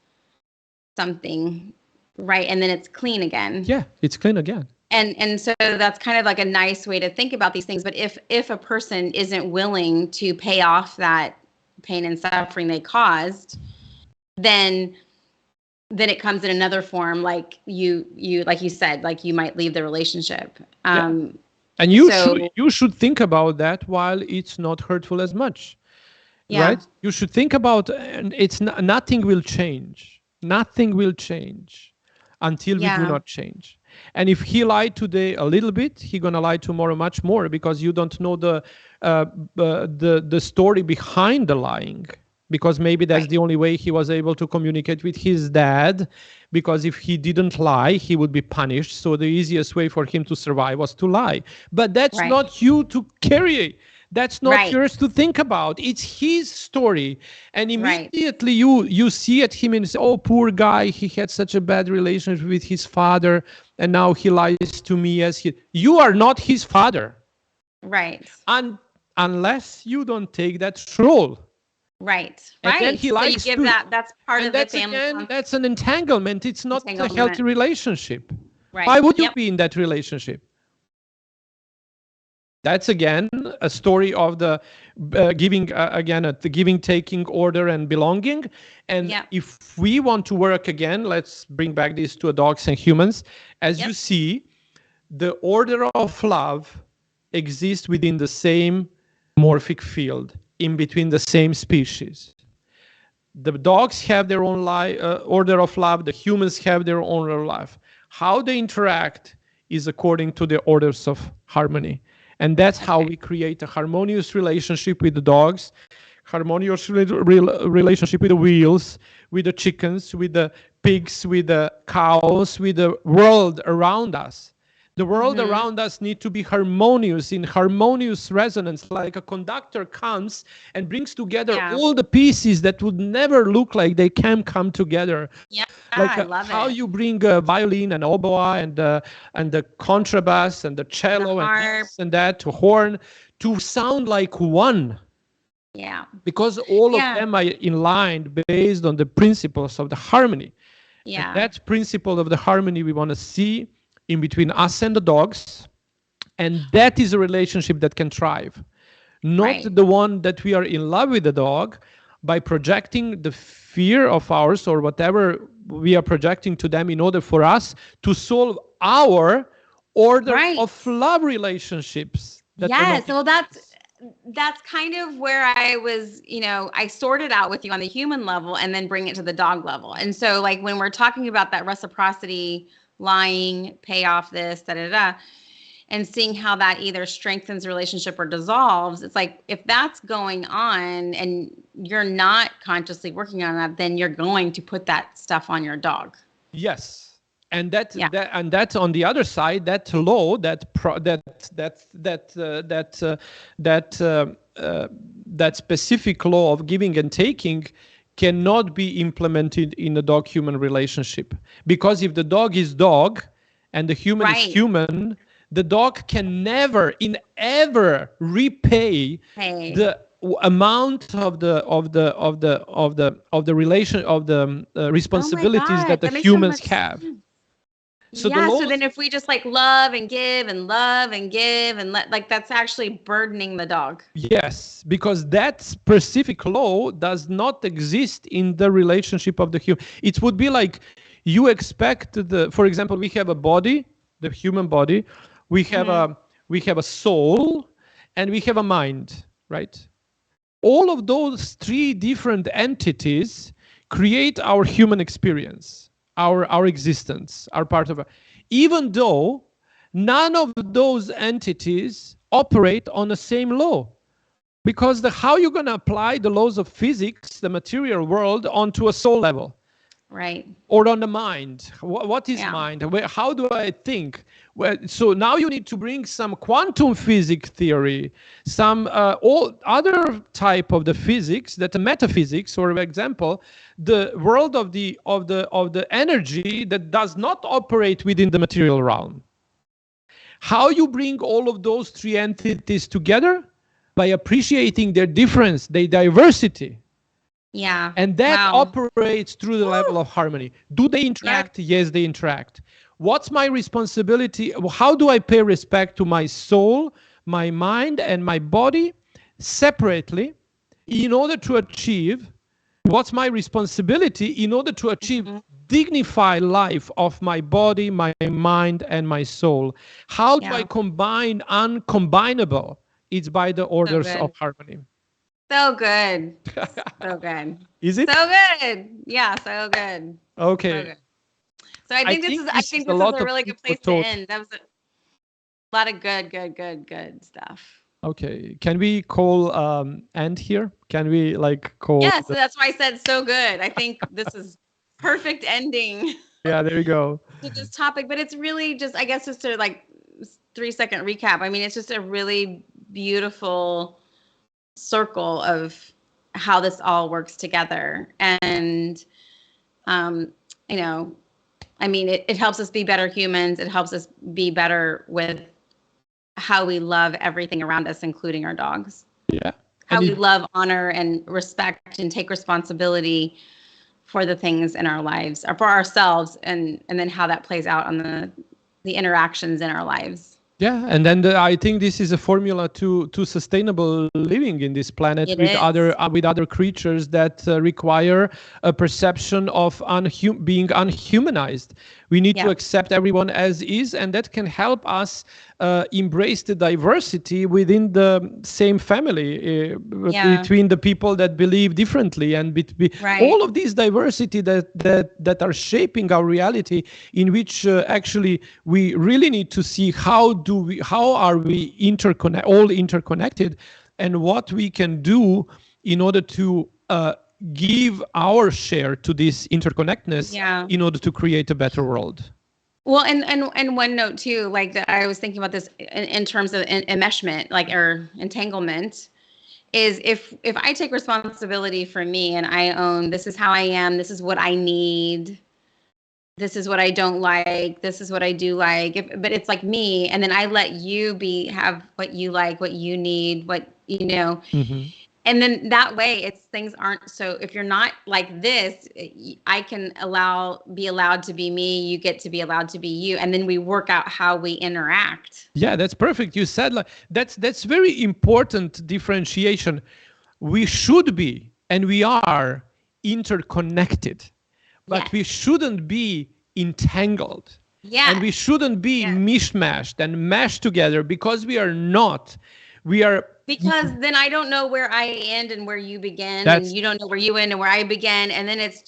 something, right? And then it's clean again. Yeah, it's clean again. And so that's kind of like a nice way to think about these things. But if a person isn't willing to pay off that pain and suffering they caused, then it comes in another form, like you like you said, like you might leave the relationship. And you should think about that while it's not hurtful as much, right? You should think about, and nothing will change. Nothing will change until we do not change. And if he lied today a little bit, he's gonna lie tomorrow much more because you don't know the story behind the lying. Because maybe that's the only way he was able to communicate with his dad. Because if he didn't lie, he would be punished. So the easiest way for him to survive was to lie. But that's not you to carry. That's not yours to think about. It's his story. And immediately you see at him and say, oh, poor guy, he had such a bad relationship with his father. And now he lies to me as you are not his father. Right. Unless you don't take that role. Right. And then he likes so you give that's part of the family. Again, that's an entanglement. It's not a healthy relationship. Right. Why would you be in that relationship? That's again a story of the the giving, taking, order, and belonging. And if we want to work again, let's bring back this to dogs and humans. As you see, the order of love exists within the same morphic field, in between the same species. The dogs have their own order of love. The humans have their own order of love. How they interact is according to the orders of harmony. And that's how we create a harmonious relationship with the dogs, harmonious relationship with the wheels, with the chickens, with the pigs, with the cows, with the world around us. The world around us needs to be harmonious, in harmonious resonance, like a conductor comes and brings together all the pieces that would never look like they can come together. Yeah, like I love how it. you bring a violin and oboe and the contrabass and the cello and that to horn to sound like one. Yeah. Because all of them are in line based on the principles of the harmony. Yeah. And that principle of the harmony we want to see in between us and the dogs, and that is a relationship that can thrive. Not the one that we are in love with the dog by projecting the fear of ours or whatever we are projecting to them in order for us to solve our order of love relationships. So that's kind of where I was, I sorted out with you on the human level and then bring it to the dog level. And so, like, when we're talking about that reciprocity, lying, pay off this, and seeing how that either strengthens the relationship or dissolves, it's like, if that's going on and you're not consciously working on that, then you're going to put that stuff on your dog. Yes. And that on the other side, that law, that specific law of giving and taking cannot be implemented in a dog-human relationship, because if the dog is dog and the human is human, the dog can never ever repay the amount of the relation of the responsibilities that the humans have. So so then if we just like love and give and love and give and like that's actually burdening the dog. Yes, because that specific law does not exist in the relationship of the human. It would be like you expect for example, we have a body, the human body, we have a soul, and we have a mind, right? All of those three different entities create our human experience. Our existence, our part of it, even though none of those entities operate on the same law, because how you're going to apply the laws of physics, the material world, onto a soul level, right? Or on the mind? What is mind? How do I think? Well, so now you need to bring some quantum physics theory, some all other type of the physics, that the metaphysics, for example, the world of the energy that does not operate within the material realm. How you bring all of those three entities together? By appreciating their difference, their diversity. Yeah. And that operates through the level of harmony. Do they interact? Yes, they interact. What's my responsibility? How do I pay respect to my soul, my mind, and my body separately in order to achieve? What's my responsibility in order to achieve dignified life of my body, my mind, and my soul? How do I combine uncombinable? It's by the orders of harmony. So good. So good. Is it? So good. Yeah, so good. Okay. So good. So I think this is a really good place to end. That was a lot of good stuff. Okay. Can we call end here? Can we call? Yes, that's why I said so good. I think this is perfect ending. Yeah, there you go. To this topic, but it's really just, I guess, just a 3-second recap. I mean, it's just a really beautiful circle of how this all works together. And, I mean, it helps us be better humans. It helps us be better with how we love everything around us, including our dogs. Yeah. How we love, honor, and respect and take responsibility for the things in our lives, or for ourselves, and then how that plays out on the interactions in our lives. Yeah, and then I think this is a formula to sustainable living in this planet with other creatures that require a perception of being unhumanized. We need to accept everyone as is, and that can help us embrace the diversity within the same family, between the people that believe differently, and all of these diversity that are shaping our reality, in which actually we really need to see how are we all interconnected, and what we can do in order to give our share to this interconnectedness in order to create a better world. Well, and one note too, I was thinking about this in terms of enmeshment, or entanglement, is if I take responsibility for me and I own, this is how I am, this is what I need, this is what I don't like, this is what I do like, but it's like me, and then I let you have what you like, what you need, and then that way things aren't so, if you're not like this, I can be allowed to be me, you get to be allowed to be you, and then we work out how we interact. Yeah, that's perfect. You said that's very important differentiation. We should be, and we are, interconnected, but we shouldn't be entangled. Yeah. And we shouldn't be mishmashed and mashed together, because we are not. We are. Because then I don't know where I end and where you begin, and you don't know where you end and where I begin, and then it's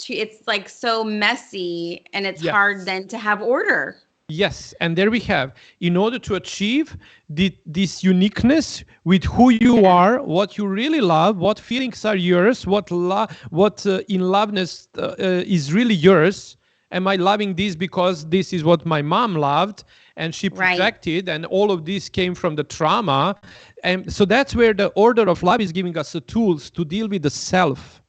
so messy, and it's hard then to have order. Yes, and there we have, in order to achieve this uniqueness with who you are, what you really love, what feelings are yours, what in loveness is really yours, am I loving this because this is what my mom loved and she projected, and all of this came from the trauma? And so that's where the order of love is giving us the tools to deal with the self.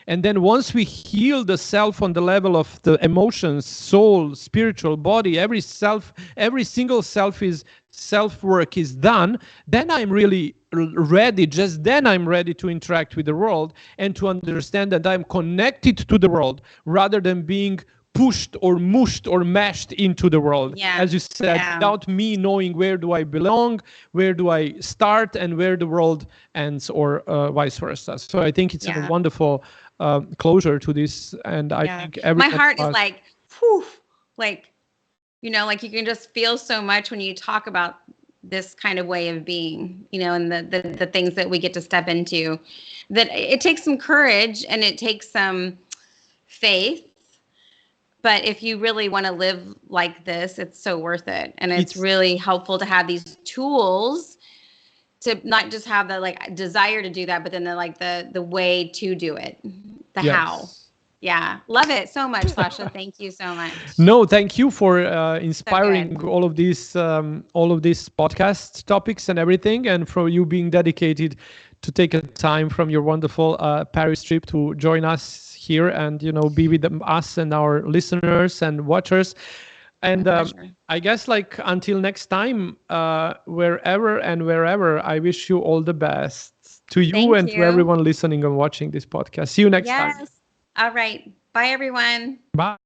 And then once we heal the self on the level of the emotions, soul, spiritual body, every single self work is done, then I'm really ready. Just then I'm ready to interact with the world and to understand that I'm connected to the world rather than being pushed or mushed or mashed into the world, as you said, without me knowing where do I belong, where do I start, and where the world ends, or vice versa. So I think it's a wonderful closure to this, and I think my heart is like, whew, like, you know, like you can just feel so much when you talk about this kind of way of being, you know, and the things that we get to step into, that it takes some courage and it takes some faith. But if you really want to live like this, it's so worth it. And it's really helpful to have these tools to not just have the like desire to do that, but then the way to do it, how. Yeah. Love it so much, Sasha. Thank you so much. No, thank you for inspiring all of these podcast topics and everything, and for you being dedicated to take a time from your wonderful Paris trip to join us here and, you know, be with us and our listeners and watchers. And I guess, like, until next time, wherever, I wish you all the best to you and to everyone listening and watching this podcast. See you next time. All right. Bye, everyone. Bye.